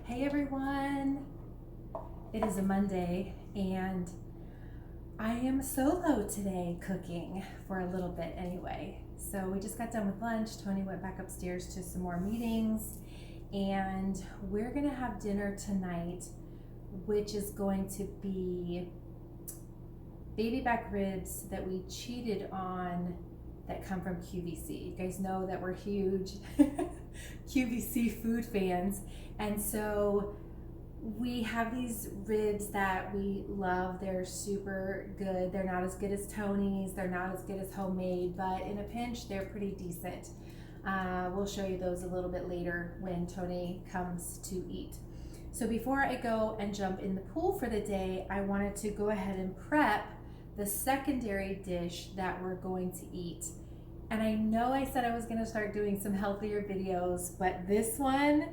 Hey everyone! It is a Monday and I am solo today cooking for a little bit anyway. So we just got done with lunch. Tony went back upstairs to some more meetings and we're gonna have dinner tonight, which is going to be baby back ribs that we cheated on that come from QVC. You guys know that we're huge QVC food fans, and so we have these ribs that we love. They're super good. They're not as good as Tony's, they're not as good as homemade, but in a pinch they're pretty decent. We'll show you those a little bit later when Tony comes to eat. So before I go and jump in the pool for the day, I wanted to go ahead and prep the secondary dish that we're going to eat. And I know I said I was going to start doing some healthier videos, but this one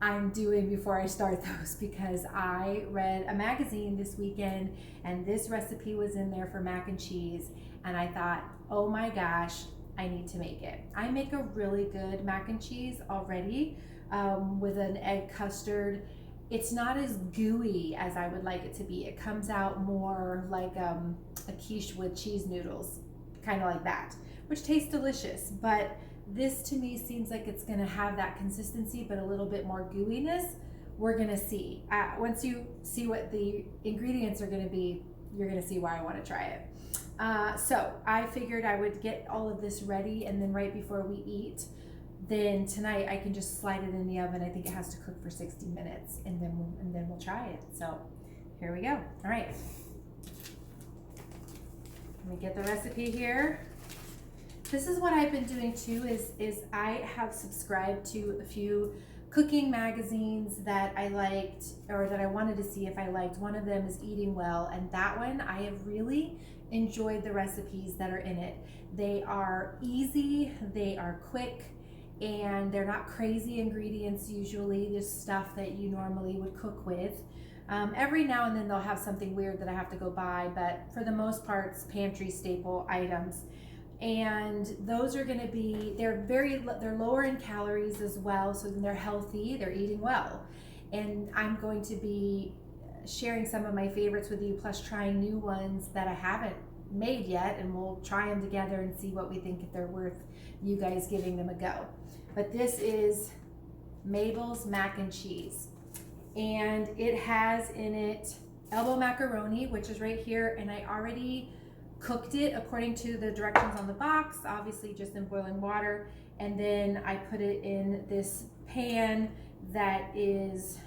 I'm doing before I start those because I read a magazine this weekend and this recipe was in there for mac and cheese, and I thought, oh my gosh, I need to make it. I make a really good mac and cheese already with an egg custard. It's not as gooey as I would like it to be. It comes out more like a quiche with cheese noodles, kind of like that, which tastes delicious. But this to me seems like it's gonna have that consistency, but a little bit more gooiness. We're gonna see. Once you see what the ingredients are gonna be, you're gonna see why I wanna try it. So I figured I would get all of this ready, and then right before we eat, then tonight I can just slide it in the oven. I think it has to cook for 60 minutes, and then we'll try it. So here we go. All right. Let me get the recipe here. This is what I've been doing too, is I have subscribed to a few cooking magazines that I liked, or that I wanted to see if I liked. One of them is Eating Well, and that one I have really enjoyed the recipes that are in it. They are easy, they are quick, and they're not crazy ingredients usually, just stuff that you normally would cook with. Every now and then they'll have something weird that I have to go buy, but for the most part, it's pantry staple items. And those are gonna be, they're lower in calories as well, so they're healthy, they're eating well. And I'm going to be sharing some of my favorites with you, plus trying new ones that I haven't made yet, and we'll try them together and see what we think, if they're worth you guys giving them a go. But this is Mabel's mac and cheese, and it has in it elbow macaroni, which is right here, and I already cooked it according to the directions on the box, obviously just in boiling water, and then I put it in this pan that is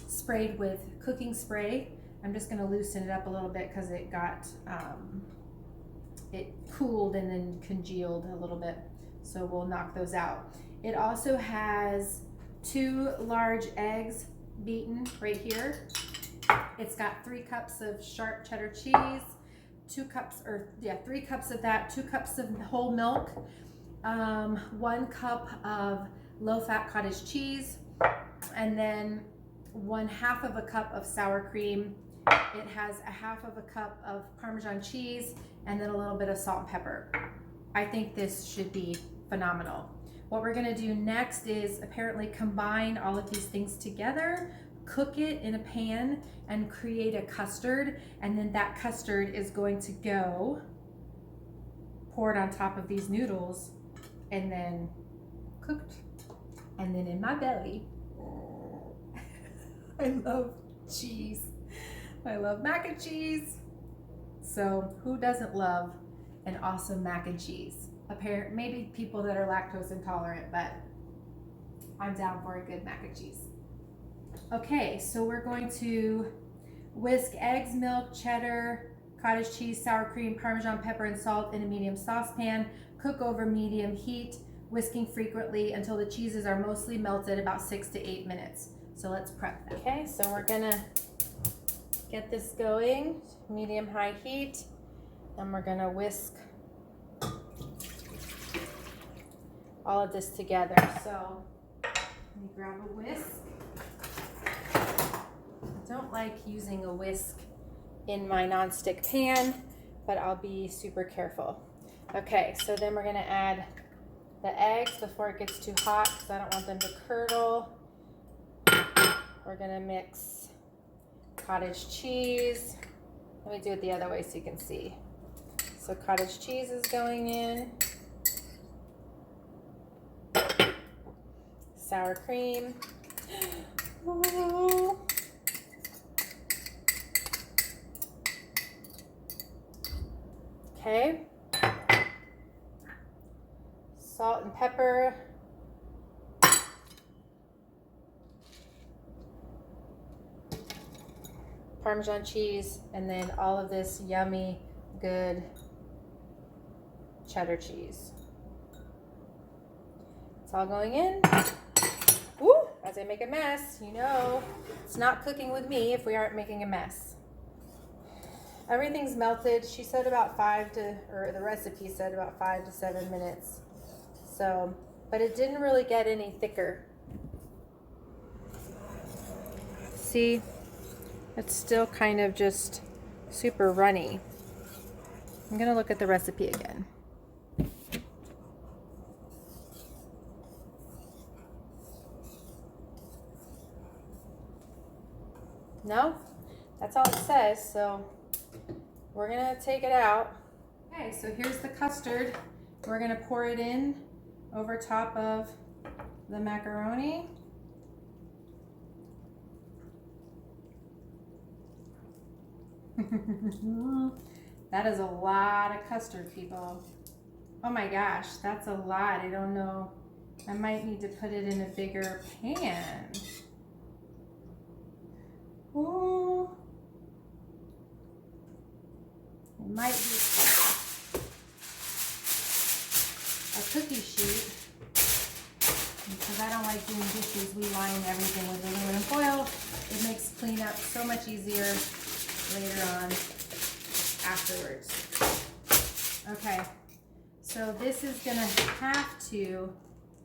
sprayed with cooking spray. I'm just gonna loosen it up a little bit because it got it cooled and then congealed a little bit, so we'll knock those out. It also has 2 large eggs beaten right here. It's got 3 cups of sharp cheddar cheese, 3 cups of that, 2 cups of whole milk, 1 cup of low-fat cottage cheese, and then 1/2 of a cup of sour cream. It has 1/2 of a cup of Parmesan cheese, and then a little bit of salt and pepper. I think this should be phenomenal. What we're gonna do next is apparently combine all of these things together, cook it in a pan, and create a custard, and then that custard is going to go poured on top of these noodles and then cooked, and then in my belly. I love cheese. I love mac and cheese. So who doesn't love an awesome mac and cheese? Maybe people that are lactose intolerant, but I'm down for a good mac and cheese. Okay, so we're going to whisk eggs, milk, cheddar, cottage cheese, sour cream, Parmesan, pepper, and salt in a medium saucepan. Cook over medium heat, whisking frequently until the cheeses are mostly melted, about 6 to 8 minutes. So let's prep them. Okay, so we're gonna get this going, medium-high heat, and we're gonna whisk all of this together. So let me grab a whisk. I don't like using a whisk in my nonstick pan, but I'll be super careful. Okay, so then we're gonna add the eggs before it gets too hot because I don't want them to curdle. we're gonna mix cottage cheese. Let me do it the other way so you can see. So cottage cheese is going in. Sour cream. Ooh. Okay. Salt and pepper. Parmesan cheese, and then all of this yummy, good cheddar cheese. It's all going in. Woo! As I make a mess, you know, it's not cooking with me if we aren't making a mess. Everything's melted. She said about the recipe said about 5 to 7 minutes. So, but it didn't really get any thicker. See? It's still kind of just super runny. I'm gonna look at the recipe again. No, that's all it says, so we're gonna take it out. Okay, so here's the custard. We're gonna pour it in over top of the macaroni. That is a lot of custard, people. Oh my gosh, that's a lot. I don't know. I might need to put it in a bigger pan. Ooh. It might be a cookie sheet. Because I don't like doing dishes, we line everything with aluminum foil. It makes cleanup so much easier later on afterwards. Okay, so this is gonna have to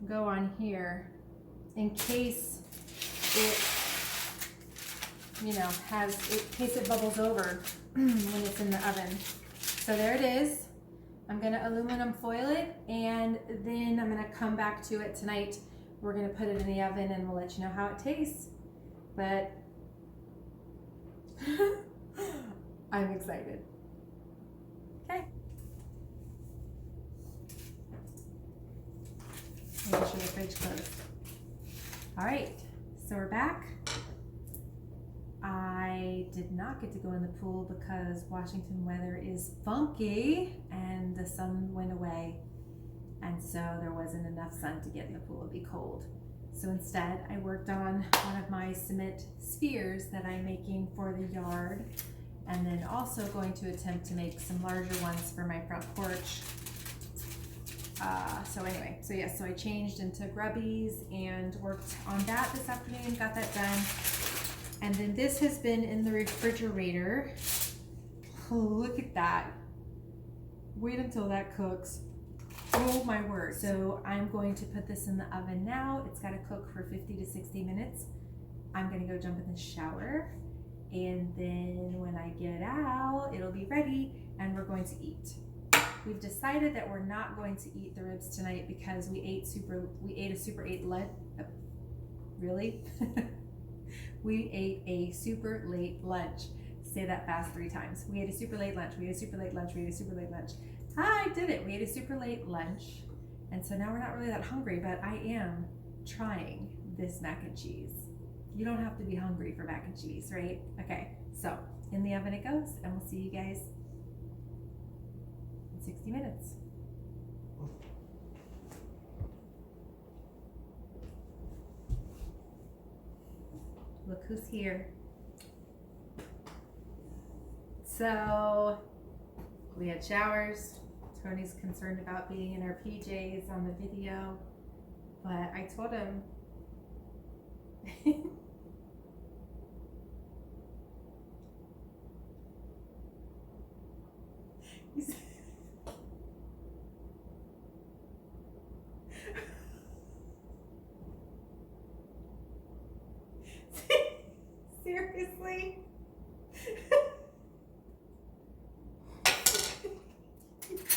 go on here in case it, you know, in case it bubbles over when it's in the oven. So there it is. I'm gonna aluminum foil it, and then I'm gonna come back to it tonight. We're gonna put it in the oven and we'll let you know how it tastes. But I'm excited. Okay. Make sure the fridge closed. All right, so we're back. I did not get to go in the pool because Washington weather is funky and the sun went away. And so there wasn't enough sun to get in the pool. It'd be cold. So instead, I worked on one of my cement spheres that I'm making for the yard, and then also going to attempt to make some larger ones for my front porch. So I changed into grubbies and worked on that this afternoon, got that done. And then this has been in the refrigerator. Oh, look at that. Wait until that cooks. Oh my word. So I'm going to put this in the oven now. It's got to cook for 50 to 60 minutes. I'm going to go jump in the shower, and then when I get out, it'll be ready and we're going to eat. We've decided that we're not going to eat the ribs tonight because we ate a super late lunch. Really? We ate a super late lunch. Say that fast 3 times. We ate a super late lunch. We ate a super late lunch. We ate a super late lunch. I did it. We ate a super late lunch. And so now we're not really that hungry, but I am trying this mac and cheese. You don't have to be hungry for mac and cheese, right? Okay, so in the oven it goes, and we'll see you guys in 60 minutes. Look who's here. So we had showers. Tony's concerned about being in our PJs on the video, but I told him seriously?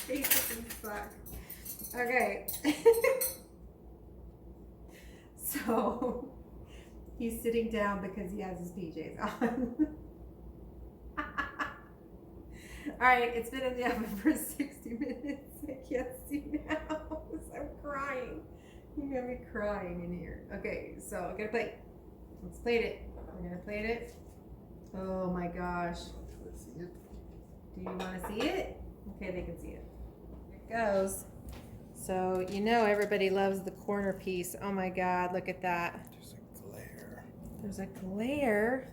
Basically suck. Okay. So He's sitting down because he has his PJs on. Alright, it's been in the oven for 60 minutes. I can't see now. I'm crying. You got me crying in here. Okay, so I'm gonna plate. Let's plate it. We're gonna plate it. Oh my gosh. Let's see it. Do you want to see it? Okay, they can see it. Here it goes. So, you know everybody loves the corner piece. Oh my god, look at that. There's a glare. There's a glare.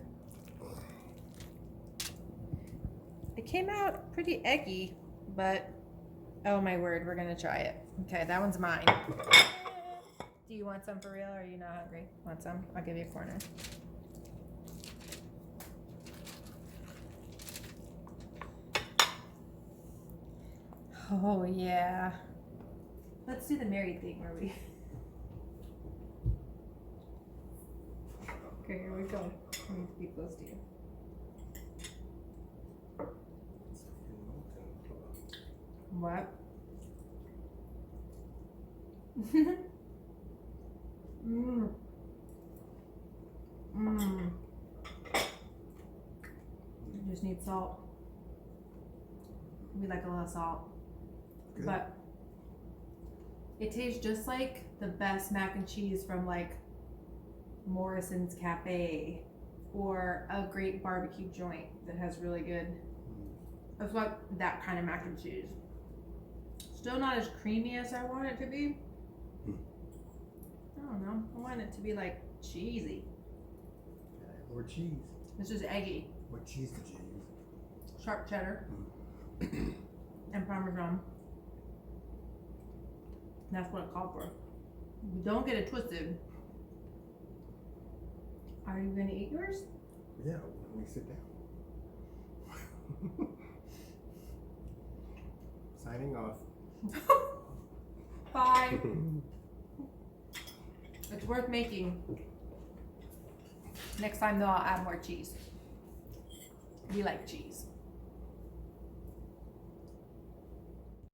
It came out pretty eggy, but oh my word, we're gonna try it. Okay, that one's mine. Do you want some for real, or are you not hungry? Want some? I'll give you a corner. Oh yeah. Let's do the married thing where we. Okay, here we go. I need to be close to you. What? Mmm. Mmm. You just need salt. We like a lot of salt. Good. But it tastes just like the best mac and cheese from like Morrison's Cafe or a great barbecue joint that has really good. It's like that kind of mac and cheese. Still not as creamy as I want it to be. I don't know. I want it to be like cheesy. More cheese. This is eggy. What cheese did you use? Sharp cheddar and Parmesan. That's what it called for. Don't get it twisted. Are you gonna eat yours? Yeah, when we sit down. Signing off. Bye. It's worth making. Next time though, I'll add more cheese. We like cheese.